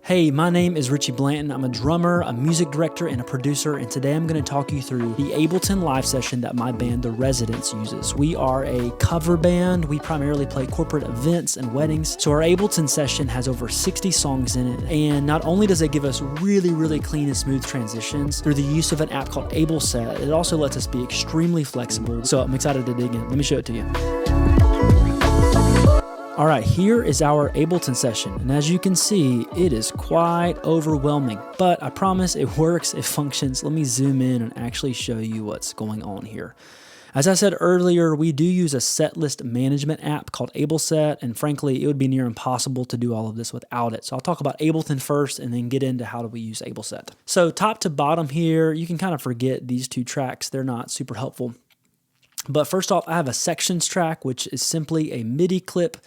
Hey, my name is Richie Blanton. I'm a drummer, a music director, and a producer, and today I'm going to talk you through the Ableton live session that my band, The Residents, uses. We are a cover band. We primarily play corporate events and weddings, so our Ableton session has over 60 songs in it, and not only does it give us really clean and smooth transitions through the use of an app called AbleSet, it also lets us be extremely flexible, so I'm excited to dig in. Let me show it to you. All right, here is our Ableton session, and as you can see, it is quite overwhelming, but I promise it works, it functions. Let me zoom in and actually show you what's going on here. As I said earlier, we do use a setlist management app called AbleSet, and frankly, it would be near impossible to do all of this without it. So I'll talk about Ableton first and then get into how do we use AbleSet. So top to bottom here, you can kind of forget these two tracks. They're not super helpful. But first off, I have a sections track, which is simply a MIDI clip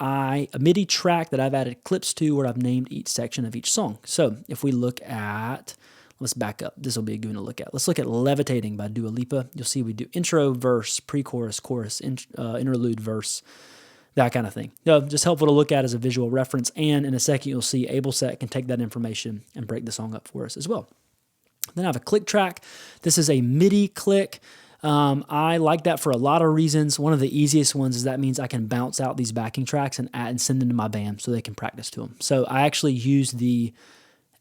a MIDI track that I've added clips to where I've named each section of each song. So if we look at, let's back up. This will be a good one to look at. Let's look at Levitating by Dua Lipa. You'll see we do intro, verse, pre-chorus, chorus, interlude, verse, that kind of thing. Just helpful to look at as a visual reference. And in a second, you'll see AbleSet can take that information and break the song up for us as well. Then I have a click track. This is a MIDI click. I like that for a lot of reasons. One of the easiest ones is that means I can bounce out these backing tracks and add and send them to my band so they can practice to them. So I actually use the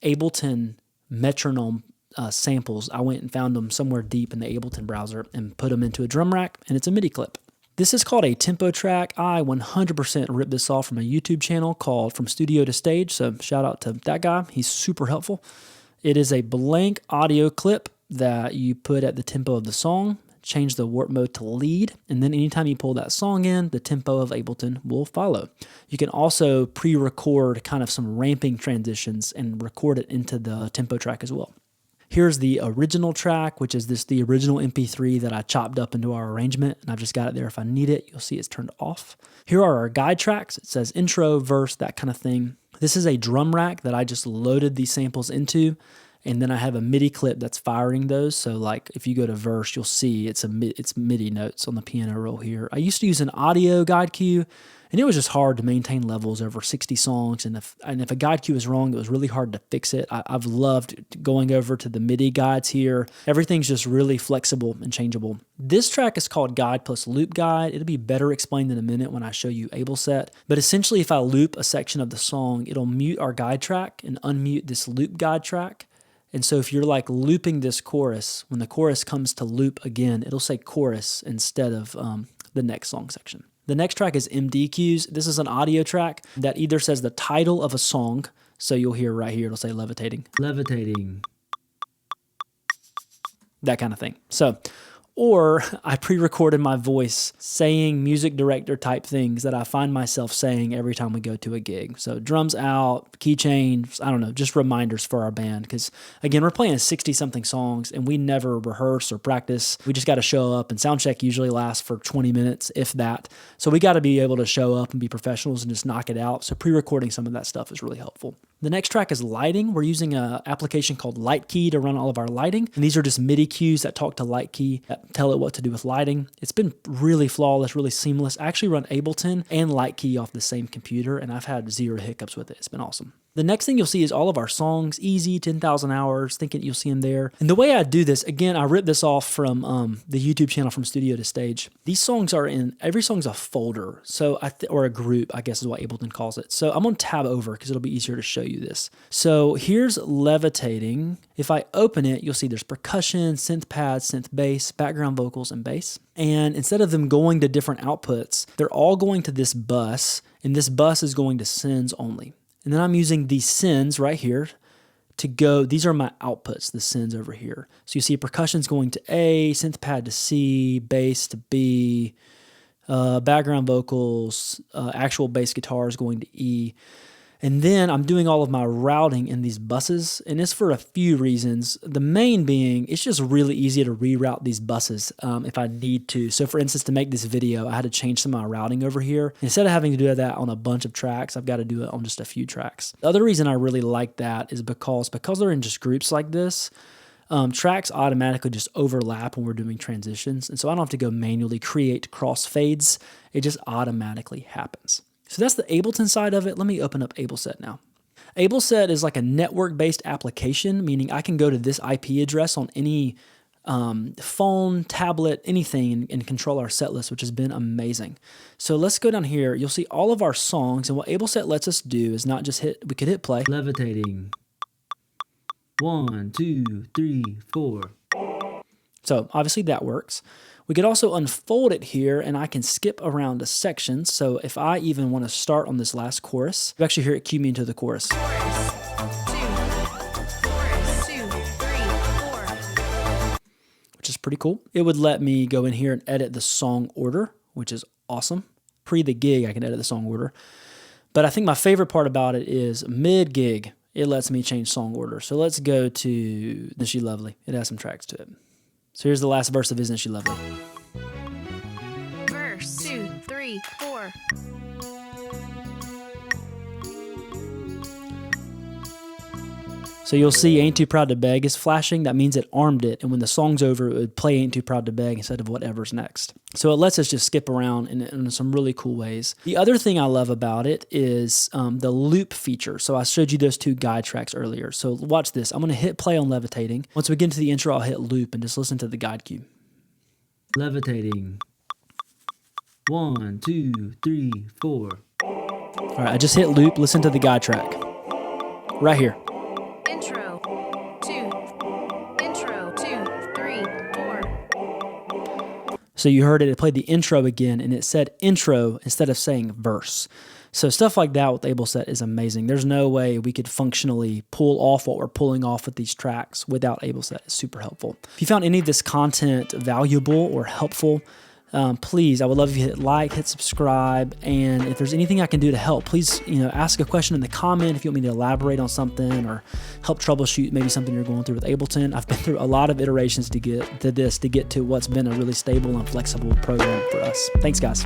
Ableton metronome samples. I went and found them somewhere deep in the Ableton browser and put them into a drum rack, and it's a MIDI clip. This is called a tempo track. I 100% ripped this off from a YouTube channel called From Studio to Stage, so shout out to that guy. He's super helpful. It is a blank audio clip that you put at the tempo of the song, change the warp mode to lead, and then anytime you pull that song in, the tempo of Ableton will follow. You can also pre-record kind of some ramping transitions and record it into the tempo track as well. Here's the original track, which is the original MP3 that I chopped up into our arrangement, and I've just got it there if I need it. You'll see it's turned off. Here are our guide tracks. It says intro, verse, that kind of thing. This is a drum rack that I just loaded these samples into, and then I have a MIDI clip that's firing those. So like if you go to verse, you'll see it's MIDI notes on the piano roll here. I used to use an audio guide cue, and it was just hard to maintain levels over 60 songs. And if a guide cue is wrong, it was really hard to fix it. I've loved going over to the MIDI guides here. Everything's just really flexible and changeable. This track is called Guide plus Loop Guide. It'll be better explained in a minute when I show you AbleSet. But essentially, if I loop a section of the song, it'll mute our guide track and unmute this loop guide track. And so if you're like looping this chorus, when the chorus comes to loop again, it'll say chorus instead of the next song section. The next track is MD cues. This is an audio track that either says the title of a song, so you'll hear right here, it'll say levitating, that kind of thing. So, or I pre-recorded my voice saying music director type things that I find myself saying every time we go to a gig. So drums out, key change, I don't know, just reminders for our band. Because again, we're playing 60-something songs and we never rehearse or practice. We just got to show up, and sound check usually lasts for 20 minutes, if that. So we got to be able to show up and be professionals and just knock it out. So pre-recording some of that stuff is really helpful. The next track is lighting. We're using an application called Lightkey to run all of our lighting. And these are just MIDI cues that talk to Lightkey, that tell it what to do with lighting. It's been really flawless, really seamless. I actually run Ableton and Lightkey off the same computer, and I've had zero hiccups with it. It's been awesome. The next thing you'll see is all of our songs, easy, 10,000 hours, thinking you'll see them there. And the way I do this, again, I ripped this off from the YouTube channel From Studio to Stage. These songs are every song's a folder, so or a group, I guess is what Ableton calls it. So I'm going to tab over because it'll be easier to show you this. So here's Levitating. If I open it, you'll see there's percussion, synth pads, synth bass, background vocals, and bass. And instead of them going to different outputs, they're all going to this bus, and this bus is going to sends only. And then I'm using these sends right here to go. These are my outputs, the sends over here. So you see percussion's going to A, synth pad to C, bass to B, background vocals, actual bass guitar is going to E. And then I'm doing all of my routing in these buses, and it's for a few reasons. The main being, it's just really easy to reroute these buses if I need to. So for instance, to make this video, I had to change some of my routing over here. Instead of having to do that on a bunch of tracks, I've got to do it on just a few tracks. The other reason I really like that is because they're in just groups like this, tracks automatically just overlap when we're doing transitions. And so I don't have to go manually create crossfades. It just automatically happens. So that's the Ableton side of it. Let me open up AbleSet now. AbleSet is like a network-based application, meaning I can go to this IP address on any phone, tablet, anything, and control our set list, which has been amazing. So let's go down here. You'll see all of our songs, and what AbleSet lets us do is not just we could hit play. Levitating. 1, 2, 3, 4. So obviously that works. We could also unfold it here, and I can skip around a section. So if I even want to start on this last chorus, you actually hear it cue me into the chorus. Chorus 2, 3, 4. Which is pretty cool. It would let me go in here and edit the song order, which is awesome. Pre the gig, I can edit the song order. But I think my favorite part about it is mid-gig, it lets me change song order. So let's go to Isn't She Lovely. It has some tracks to it. So here's the last verse of Isn't She Lovely. Verse 2, 3, 4. So you'll see Ain't Too Proud to Beg is flashing. That means it armed it. And when the song's over, it would play Ain't Too Proud to Beg instead of whatever's next. So it lets us just skip around in some really cool ways. The other thing I love about it is the loop feature. So I showed you those 2 guide tracks earlier. So watch this. I'm going to hit play on Levitating. Once we get into the intro, I'll hit loop and just listen to the guide cue. Levitating. 1, 2, 3, 4. All right, I just hit loop. Listen to the guide track. Right here. Intro 2, 3, 4. So you heard it, it played the intro again, and it said intro instead of saying verse. So stuff like that with AbleSet is amazing. There's no way we could functionally pull off what we're pulling off with these tracks without AbleSet. It's super helpful. If you found any of this content valuable or helpful, please, I would love if you hit like, hit subscribe, and if there's anything I can do to help, please, ask a question in the comment if you want me to elaborate on something or help troubleshoot maybe something you're going through with Ableton. I've been through a lot of iterations to get to what's been a really stable and flexible program for us. Thanks, guys.